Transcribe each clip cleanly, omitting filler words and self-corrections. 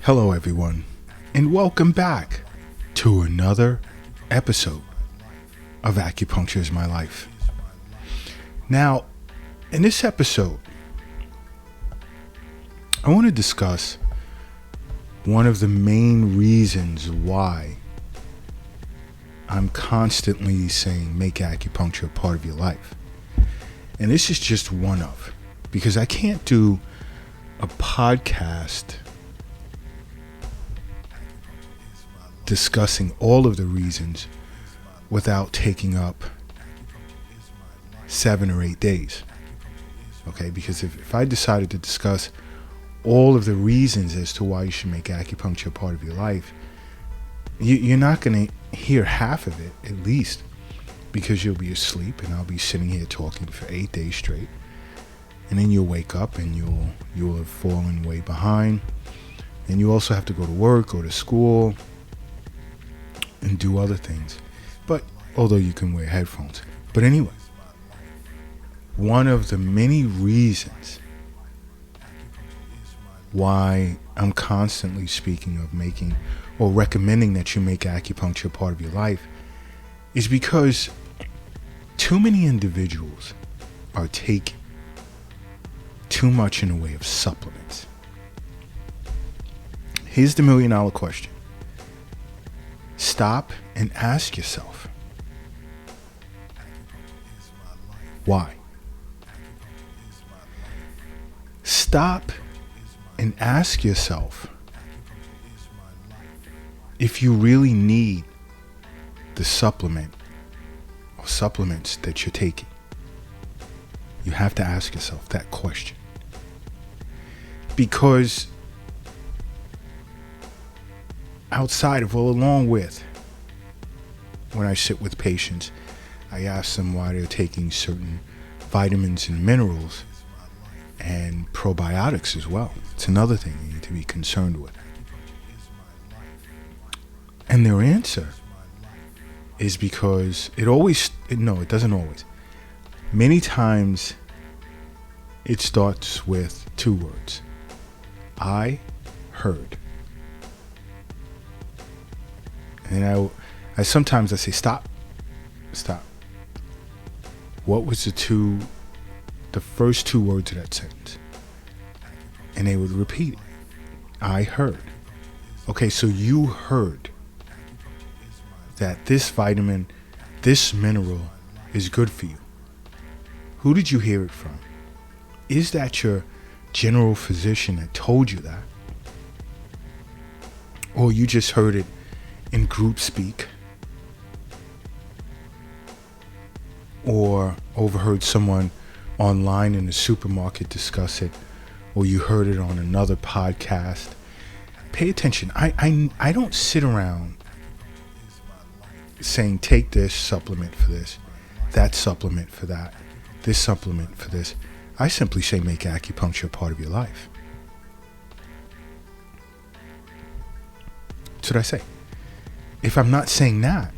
Hello, everyone, and welcome back to another episode of Acupuncture is My Life. Now, in this episode, I want to discuss one of the main reasons why I'm constantly saying make acupuncture a part of your life. And this is just one of, because I can't do a podcast discussing all of the reasons without taking up 7 or 8 days. Okay, because if I decided to discuss all of the reasons as to why you should make acupuncture a part of your life, you're not going to hear half of it, at least, because you'll be asleep and I'll be sitting here talking for 8 days straight. And then you'll wake up and you'll have fallen way behind. And you also have to go to work, go to school, and do other things. But although you can wear headphones. But anyway, one of the many reasons why I'm constantly speaking of making or recommending that you make acupuncture a part of your life is because too many individuals are taking too much in the way of supplements. Here's the $1 million question. Stop and ask yourself, why? Stop and ask yourself if you really need the supplement or supplements that you're taking. You have to ask yourself that question. Because outside of, along with, when I sit with patients, I ask them why they're taking certain vitamins and minerals and probiotics as well. It's another thing you need to be concerned with. And their answer is because it doesn't always. Many times it starts with 2 words. I heard. And I sometimes say, stop. What was the first 2 words of that sentence? And they would repeat it. I heard. Okay, so you heard that this vitamin, this mineral is good for you. Who did you hear it from? Is that your general physician that told you that? Or you just heard it in group speak? Or overheard someone online in the supermarket discuss it? Or you heard it on another podcast? Pay attention. I don't sit around saying take this supplement for this, that supplement for that, this supplement for this. I simply say make acupuncture a part of your life. That's what I say. If I'm not saying that,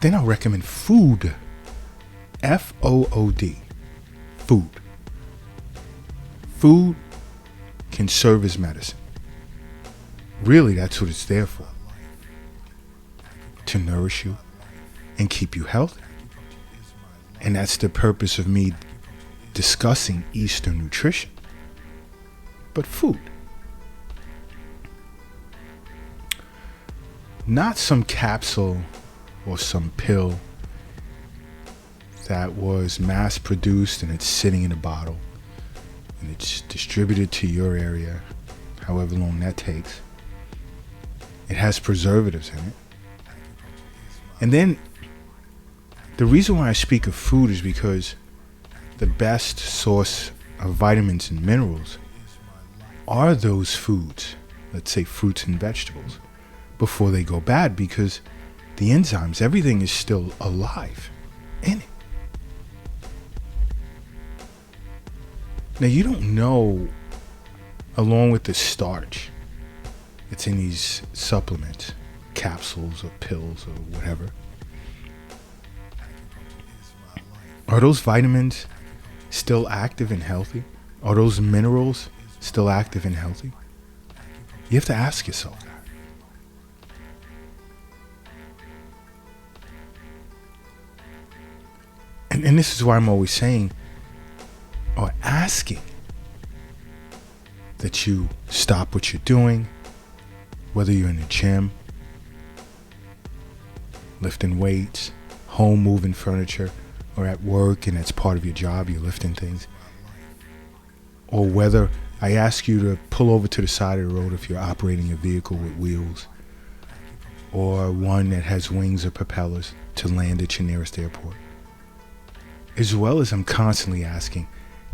then I'll recommend food. Food. Food. Food can serve as medicine. Really, that's what it's there for. To nourish you and keep you healthy. And that's the purpose of me discussing Eastern nutrition. But food. Not some capsule or some pill that was mass produced and it's sitting in a bottle and it's distributed to your area, however long that takes. It has preservatives in it. And then the reason why I speak of food is because the best source of vitamins and minerals are those foods, let's say fruits and vegetables, before they go bad, because the enzymes, everything is still alive in it. Now you don't know, along with the starch, it's in these supplements, capsules or pills or whatever. Are those vitamins still active and healthy? Are those minerals still active and healthy? You have to ask yourself that. And this is why I'm always saying or asking that you stop what you're doing, whether you're in the gym, lifting weights, home moving furniture, or at work and it's part of your job, you're lifting things. Or whether I ask you to pull over to the side of the road if you're operating a vehicle with wheels, or one that has wings or propellers to land at your nearest airport. As well as I'm constantly asking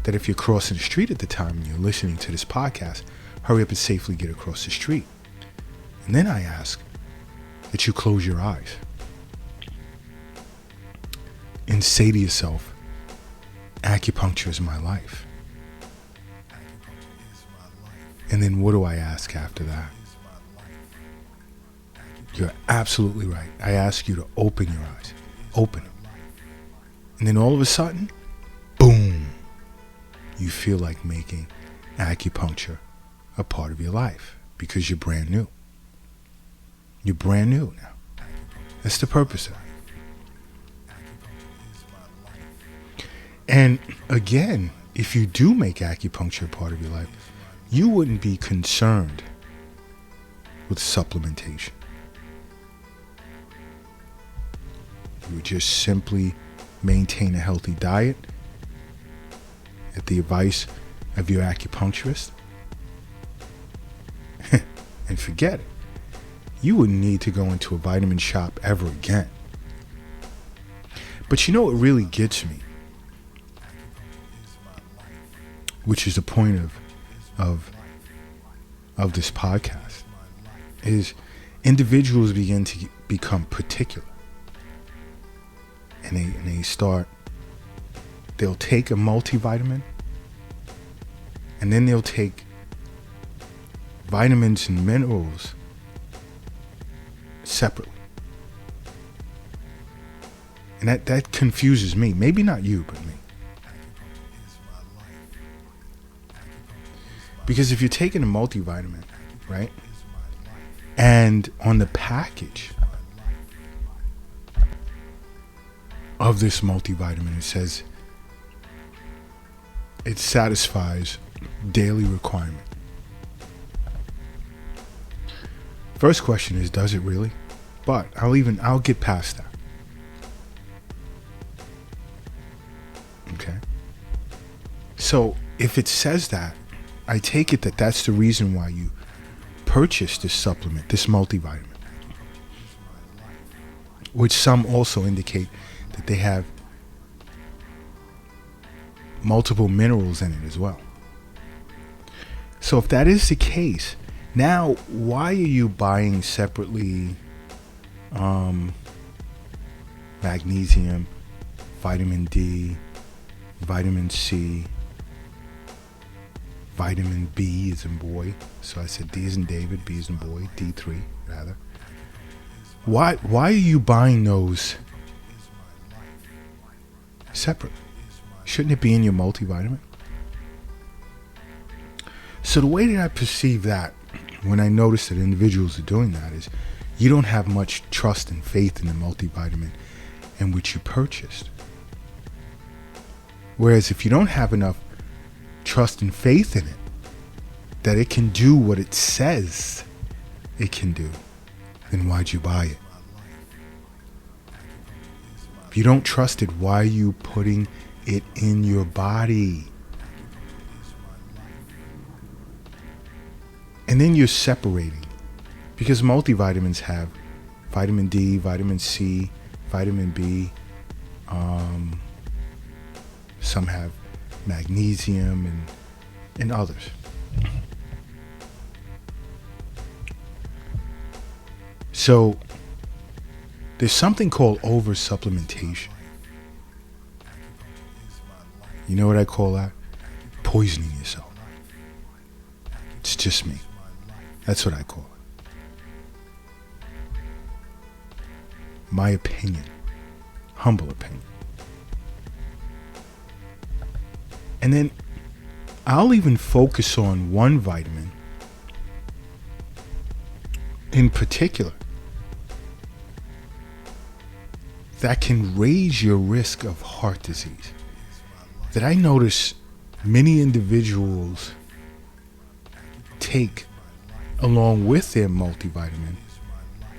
that if you're crossing the street at the time and you're listening to this podcast, hurry up and safely get across the street. And then I ask that you close your eyes and say to yourself, acupuncture is my life. And then what do I ask after that? You're absolutely right. I ask you to open your eyes. Open them. And then all of a sudden, boom, you feel like making acupuncture a part of your life because you're brand new. You're brand new now. That's the purpose of it. And again, if you do make acupuncture a part of your life, you wouldn't be concerned with supplementation. You would just simply maintain a healthy diet at the advice of your acupuncturist and forget it. You wouldn't need to go into a vitamin shop ever again. But you know what really gets me, which is the point of this podcast, is individuals begin to become particular. And they'll take a multivitamin, and then they'll take vitamins and minerals separately. And that confuses me. Maybe not you, but me. Because if you're taking a multivitamin, right, and on the package of this multivitamin, it says it satisfies daily requirement. First question is, does it really? But I'll get past that. Okay. So if it says that, I take it that that's the reason why you purchased this supplement, this multivitamin, which some also indicate that they have multiple minerals in it as well. So if that is the case, now why are you buying separately magnesium, vitamin D, vitamin C, vitamin B as in boy? So I said D as in David, B as in boy, D3 rather. Why are you buying those separately? Shouldn't it be in your multivitamin? So the way that I perceive that when I notice that individuals are doing that is you don't have much trust and faith in the multivitamin in which you purchased. Whereas if you don't have enough trust and faith in it that it can do what it says it can do, then why'd you buy it? If you don't trust it, why are you putting it in your body? And then you're separating, because multivitamins have vitamin D, vitamin C, vitamin B. Some have magnesium and others. So there's something called over-supplementation. You know what I call that? Poisoning yourself. It's just me. That's what I call it. My opinion. Humble opinion. And then I'll even focus on one vitamin in particular that can raise your risk of heart disease, that I notice many individuals take along with their multivitamin.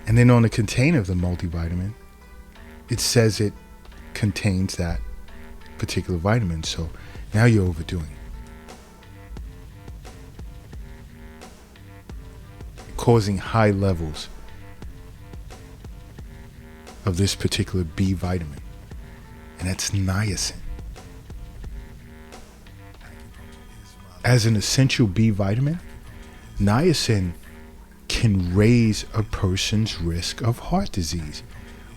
And then on the container of the multivitamin, it says it contains that particular vitamin. So now you're overdoing it, causing high levels of this particular B vitamin, and that's niacin. As an essential B vitamin, niacin can raise a person's risk of heart disease.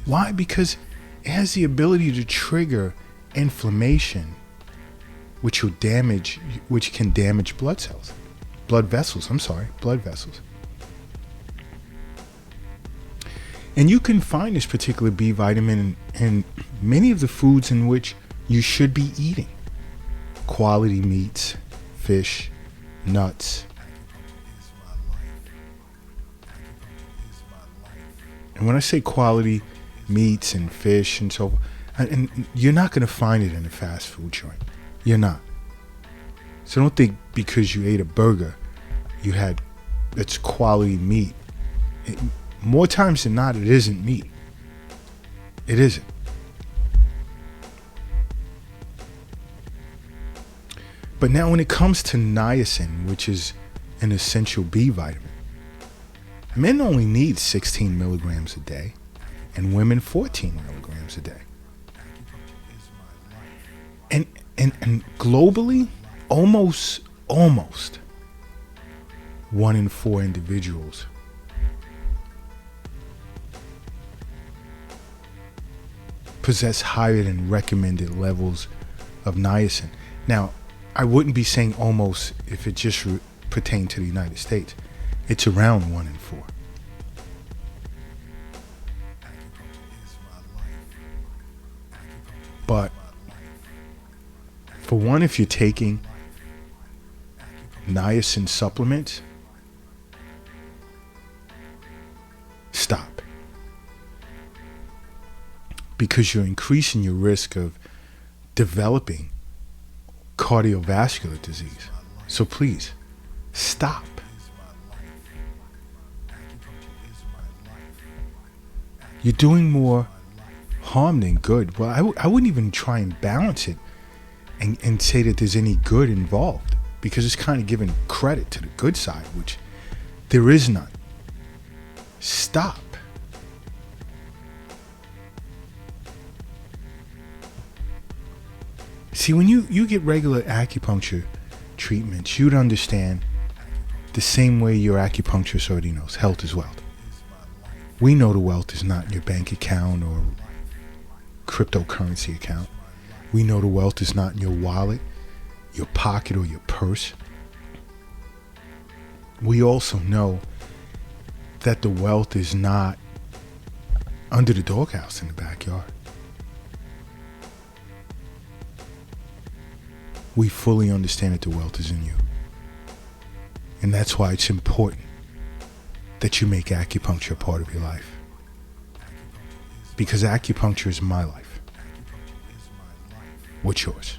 Why? Because it has the ability to trigger inflammation, which can damage blood vessels. And you can find this particular B vitamin in many of the foods in which you should be eating. Quality meats, fish, nuts. And when I say quality meats and fish and so, and you're not going to find it in a fast food joint. You're not. So don't think because you ate a burger, it's quality meat. More times than not, it isn't meat. It isn't. But now when it comes to niacin, which is an essential B vitamin, men only need 16 milligrams a day and women 14 milligrams a day. And globally, almost 1 in 4 individuals possess higher than recommended levels of niacin. Now, I wouldn't be saying almost if it just pertained to the United States. It's around 1 in 4. But for one, if you're taking niacin supplements, stop. Because you're increasing your risk of developing cardiovascular disease. So please, stop. You're doing more harm than good. Well, I wouldn't even try and balance it and say that there's any good involved, because it's kind of giving credit to the good side, which there is none. Stop. See, when you get regular acupuncture treatments, you'd understand the same way your acupuncturist already knows. Health is wealth. We know the wealth is not your bank account or cryptocurrency account. We know the wealth is not in your wallet, your pocket, or your purse. We also know that the wealth is not under the doghouse in the backyard. We fully understand that the wealth is in you. And that's why it's important that you make acupuncture a part of your life. Because acupuncture is my life. What's yours?